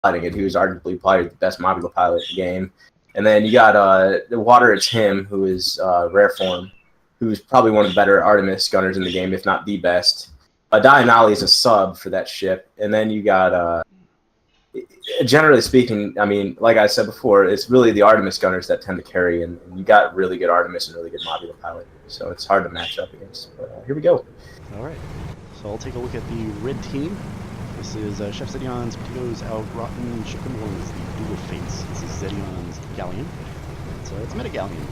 piloting it. He was arguably probably the best Mobula pilot in the game. And then you got the Water It's Him, who is rare form, who's probably one of the better Artemis gunners in the game, if not the best. Dianali is a sub for that ship. And then you got, generally speaking, I mean, like I said before, it's really the Artemis gunners that tend to carry, and you got really good Artemis and really good Mobula pilot. So it's hard to match up against. But here we go. All right. So I'll take a look at the red team. This is Chef Xedeon's Potatoes out Gratin. Shipcomore is the Dual Fates. This is Xedeon's Galleon. It's a meta galleon.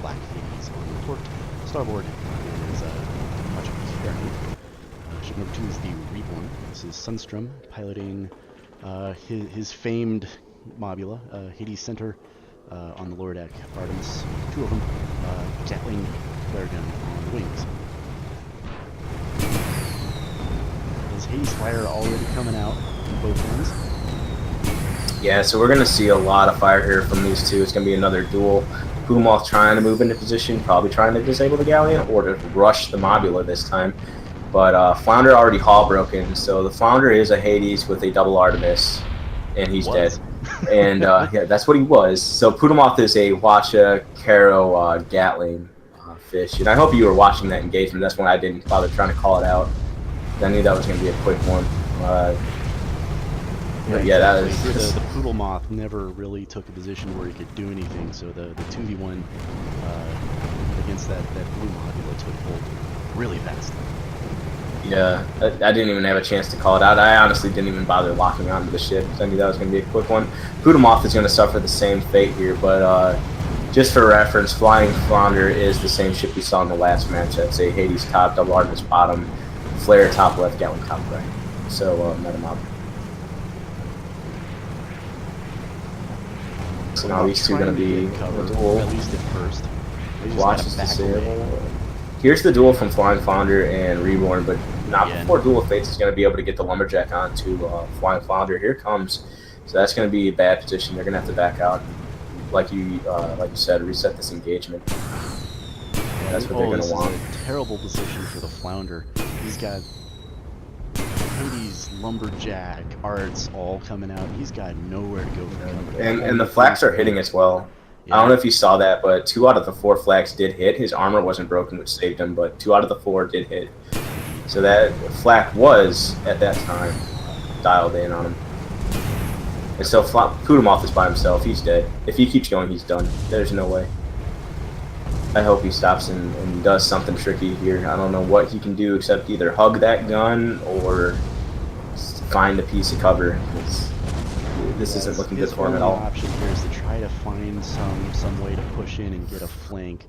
Black Hades on the port. Starboard is Project Gratin. Ship number 2 is the Reborn. This is Sunstrom piloting his famed Mobula, Hades Center on the lower deck. Artemis, 2 of them. Gatling flare gun on the wings. Hades fire already coming out in both ends. Yeah, so we're going to see a lot of fire here from these two. It's going to be another duel. Pumoth trying to move into position, probably trying to disable the Galleon or to rush the Mobula this time. But Flounder already hull broken, so the Flounder is a Hades with a double Artemis, and he's dead. And yeah, that's what he was. So Pumoth is a Wacha, Caro, Gatling fish. And I hope you were watching that engagement. That's why I didn't bother trying to call it out. I knew that was going to be a quick one. But yeah, that is... The Poodle Moth never really took a position where he could do anything, so the 2v1 against that blue Mobula took hold really fast. Yeah, I didn't even have a chance to call it out. I honestly didn't even bother locking onto the ship because I knew that was going to be a quick one. Poodle Moth is going to suffer the same fate here, but just for reference, Flying Flounder is the same ship we saw in the last match. That's a Hades top, double Artemis bottom, Flare top left, Gatling top right. So, meta mob. So now these two are going to be the duel. At least at first. Watch is disable. Here's the duel from Flying Flounder and Reborn, but not before Duel of Fates is going to be able to get the Lumberjack onto Flying Flounder. Here it comes. So that's going to be a bad position. They're going to have to back out. Like you said, reset this engagement. That's what they're going to want. This is a terrible position for the Flounder. He's got Hades, Lumberjack, Arts all coming out. He's got nowhere to go for cover. And the flags are hitting as well. Yeah. I don't know if you saw that, but 2 out of the 4 flags did hit. His armor wasn't broken, which saved him, but 2 out of the 4 did hit. So that flag was, at that time, dialed in on him. And so Pudamoth is by himself. He's dead. If he keeps going, he's done. There's no way. I hope he stops and does something tricky here. I don't know what he can do except either hug that gun or find a piece of cover. This isn't looking good for him at all. The option here is to try to find some way to push in and get a flank.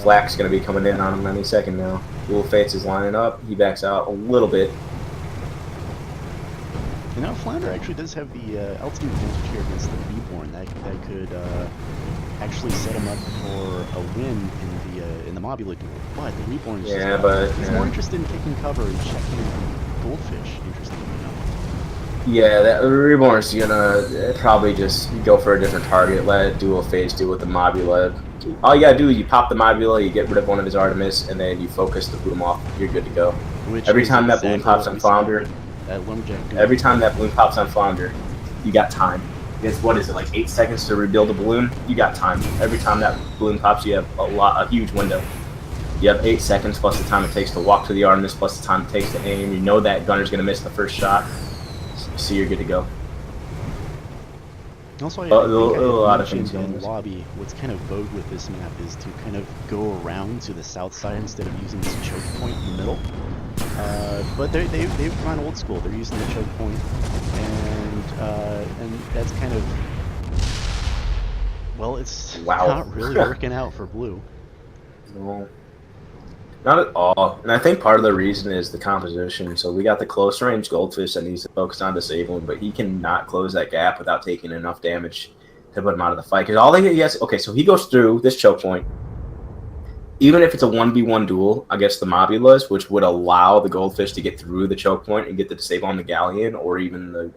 Flak's going to be coming in on him any second now. Duel of Fates is lining up. He backs out a little bit. You know, Flounder actually does have the altitude advantage here against the Reborn. That could actually set him up for a win in the Mobula duel. But the Reborn is he's more interested in taking cover and checking Goldfish, interestingly enough. Yeah, that Reborn's gonna probably just go for a different target, let Duel of Fates do with the Mobula. All you gotta do is you pop the Mobula, you get rid of one of his Artemis, and then you focus the boom off. You're good to go. Every time that balloon pops on Flounder, every time that balloon pops on Flounder, you got time. It's, what is it, like 8 seconds to rebuild a balloon? You got time. Every time that balloon pops, you have a huge window. You have 8 seconds plus the time it takes to walk to the Artemis, plus the time it takes to aim. You know that gunner's gonna miss the first shot, so you're good to go. Also, a lot of things in the lobby. What's kind of vogue with this map is to kind of go around to the south side instead of using this choke point in the middle. But they've gone old school. They're using the choke point, and that's kind of, well, it's not really working out for blue. No, not at all. And I think part of the reason is the composition. So we got the close range Goldfish that needs to focus on disabling, but he cannot close that gap without taking enough damage to put him out of the fight. Because all he has, okay, so he goes through this choke point. Even if it's a 1v1 duel against the Mobulas, which would allow the Goldfish to get through the choke point and get the disable on the Galleon or even the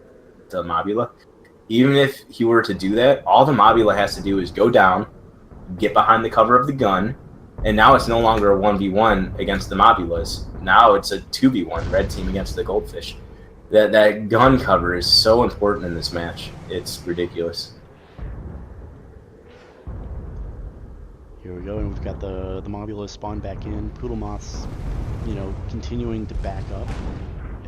Mobula, even if he were to do that, all the Mobula has to do is go down, get behind the cover of the gun, and now it's no longer a 1v1 against the Mobulas. Now it's a 2v1, red team against the Goldfish. That gun cover is so important in this match. It's ridiculous. Here we go, and we've got the Mobula spawn back in. Poodle Moth's, you know, continuing to back up.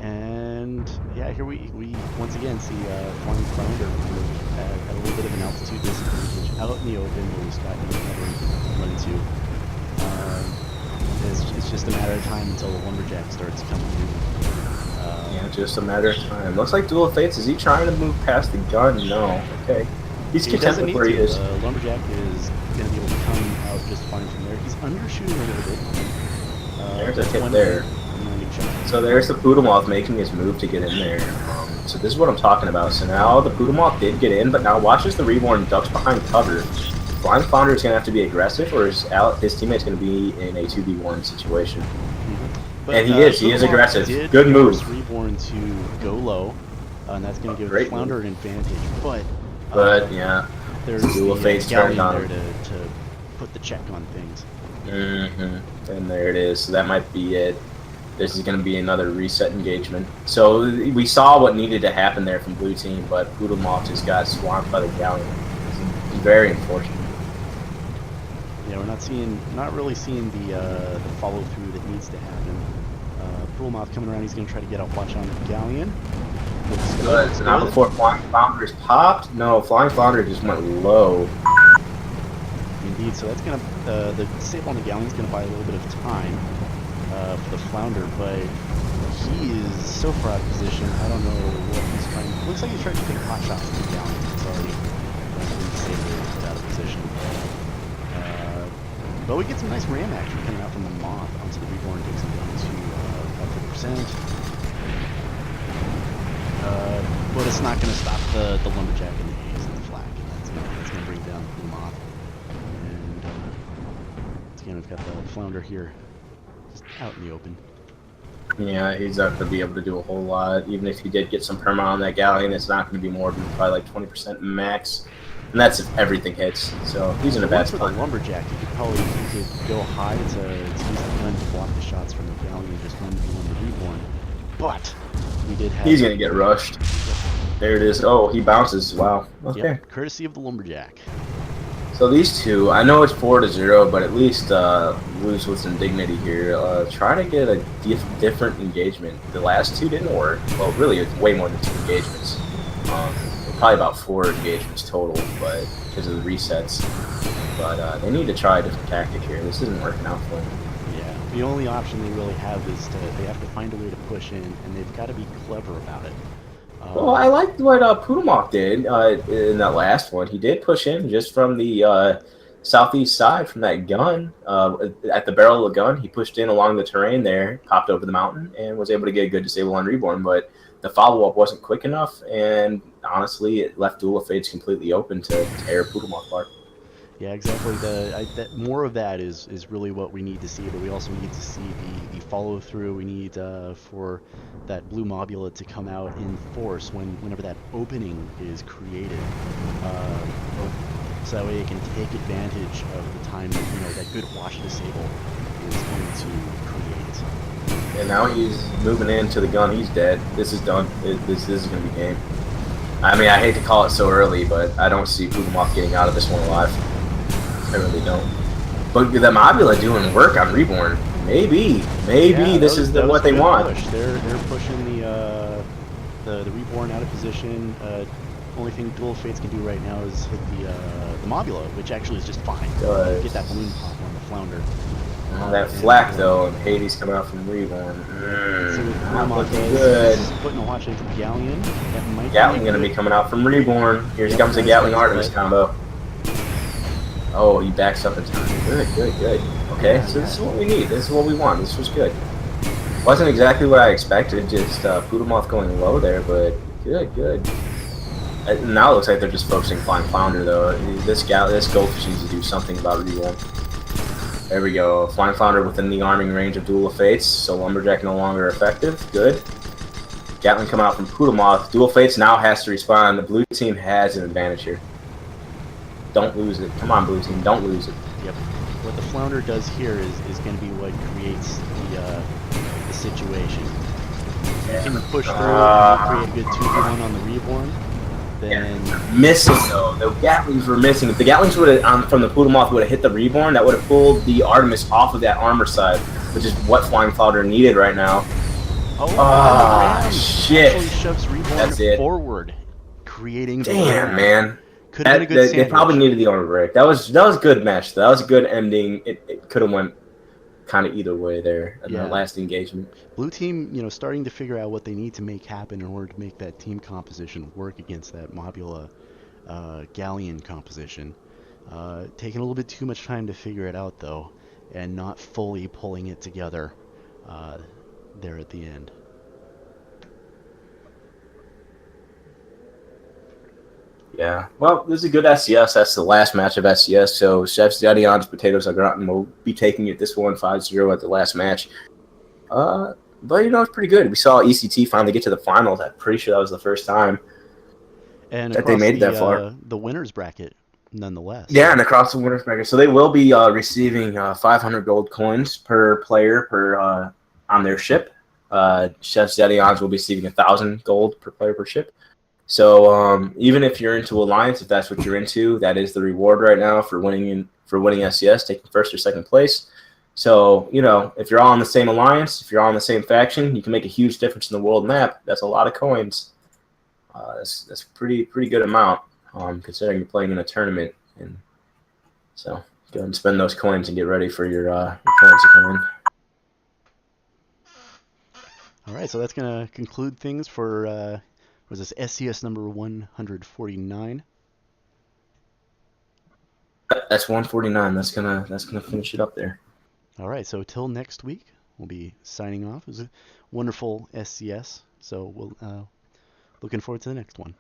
And yeah, here we once again see Flying Flounder kind of at a little bit of an altitude disadvantage out in the open where he's got no run into. It's just a matter of time until the Lumberjack starts coming in. Yeah, just a matter of time. Looks like Duel of Fates. Is he trying to move past the gun? No. Okay. He's content with where he is. Lumberjack is going to be able to come out just fine from there. He's undershooting a little bit. There's a hit there. So there's the Poodle Moth making his move to get in there. So this is what I'm talking about. So now the Poodle Moth did get in, but now watch as the Reborn ducks behind cover. Flying Flounder is going to have to be aggressive, or his teammate's going to be in a 2v1 situation. But, and he is aggressive. Good move. Reborn to go low, and that's going to give Flounder an advantage. But yeah, there's Duel of Fates turned on there to put the check on things. And there it is. So that might be it. This is going to be another reset engagement. So we saw what needed to happen there from blue team, but Poodle Moth just got swamped by the Galleon. It's very unfortunate. Yeah, we're not really seeing the follow through that needs to happen. Poodle Moth coming around, he's going to try to get a watch on the Galleon. Good. So now before Flying Flounder's popped, no, Flying Flounder just went low. Indeed, so that's going to the save on the Galleon's going to buy a little bit of time for the Flounder, but he is so far out of position. I don't know what he's trying. Looks like he's trying to take hot shots at the Galleon. It's already out of position. But we get some nice ram action coming out from the Moth onto the Reborn, takes him down to about 50%. But it's not going to stop the Lumberjack and the Haze and the Flak. That's going to bring down the Moth. And again, we've got the Flounder here, just out in the open. Yeah, he's not going to be able to do a whole lot. Even if he did get some perma on that Galleon, it's not going to be more than probably like 20% max. And that's if everything hits. So he's in a bad spot. For the Lumberjack, you could go high to use the gun to block the shots from the Galleon and just run the Reborn. But we did have... He's going to get rushed. There it is. Oh, he bounces. Wow. Okay. Yep, courtesy of the Lumberjack. So these two, I know it's 4-0, but at least lose with some dignity here. Try to get a different engagement. The last two didn't work. Well, really, it's way more than 2 engagements. Probably about 4 engagements total, but because of the resets. But they need to try a different tactic here. This isn't working out for them. Yeah, the only option they really have is they have to find a way to push in, and they've got to be clever about it. Well, I liked what Poodle Moth did in that last one. He did push in just from the southeast side from that gun. At the barrel of the gun, he pushed in along the terrain there, popped over the mountain, and was able to get a good disable on Reborn. But the follow-up wasn't quick enough, and honestly, it left Duel of Fates completely open to tear Poodle Moth apart. Yeah, exactly. More of that is really what we need to see, but we also need to see the follow through. We need for that blue Mobula to come out in force whenever that opening is created, so that way it can take advantage of the time that that good watch disable is going to create. And now he's moving into the gun. He's dead. This is done. This is going to be game. I mean, I hate to call it so early, but I don't see Poodle Moth getting out of this one alive. I really don't. But the Mobula doing work on Reborn. Maybe this is what they want. They're pushing the Reborn out of position. Only thing Duel of Fates can do right now is hit the Mobula, which actually is just fine. Get that balloon pop on the Flounder. That flak though, and Hades coming out from Reborn. Not looking good. Putting a watch into the Galleon. Gatling gonna be coming out from Reborn. Here comes the Gatling Artemis combo. Oh, he backs up in time. Good. Okay, so this is what we need. This is what we want. This was good. Wasn't exactly what I expected. Just Poodle Moth going low there, but good. Now it looks like they're just focusing Flying Flounder though. This Goldfish needs to do something about Reborn. There we go. Flying Flounder within the arming range of Duel of Fates, so Lumberjack no longer effective. Good. Gatling coming out from Poodle Moth. Duel of Fates now has to respond. The blue team has an advantage here. Don't lose it. Come on, blue team. Don't lose it. Yep. What the Flounder does here is going to be what creates the situation. So if you can push through and create a good 2v1 on the Reborn, then... Missing, though. The Gatlings were missing. If the Gatlings would have, from the Pudamoth would have hit the Reborn, that would have pulled the Artemis off of that armor side, which is what Flying Flounder needed right now. Shit. Actually shoves Reborn That's it. forward, creating the Damn, man. Could have been a good sandwich. They probably needed the armor break. That was a good match. That was a good ending. It could have went kind of either way there in the last engagement. Blue team, starting to figure out what they need to make happen in order to make that team composition work against that Mobula Galleon composition. Taking a little bit too much time to figure it out, though, and not fully pulling it together there at the end. Yeah, well, this is a good SCS. That's the last match of SCS. So Chef xedeon's Potatoes au Gratin will be taking it this one 5-0 at the last match. But it's pretty good. We saw ECT finally get to the finals. I'm pretty sure that was the first time that they made it that far. The winners bracket, nonetheless. Yeah, and across the winners bracket. So they will be receiving 500 gold coins per player on their ship. Chef xedeon's will be receiving 1,000 gold per player per ship. So even if you're into Alliance, if that's what you're into, that is the reward right now for winning SCS, taking first or second place. So, if you're all on the same Alliance, if you're all on the same faction, you can make a huge difference in the world map. That's a lot of coins. That's a pretty good amount, considering you're playing in a tournament. And so go ahead and spend those coins and get ready for your coins to come in. All right, so that's going to conclude things for... was this SCS number 149? That's 149. That's gonna finish it up there. All right. So till next week, we'll be signing off. It was a wonderful SCS. So we'll looking forward to the next one.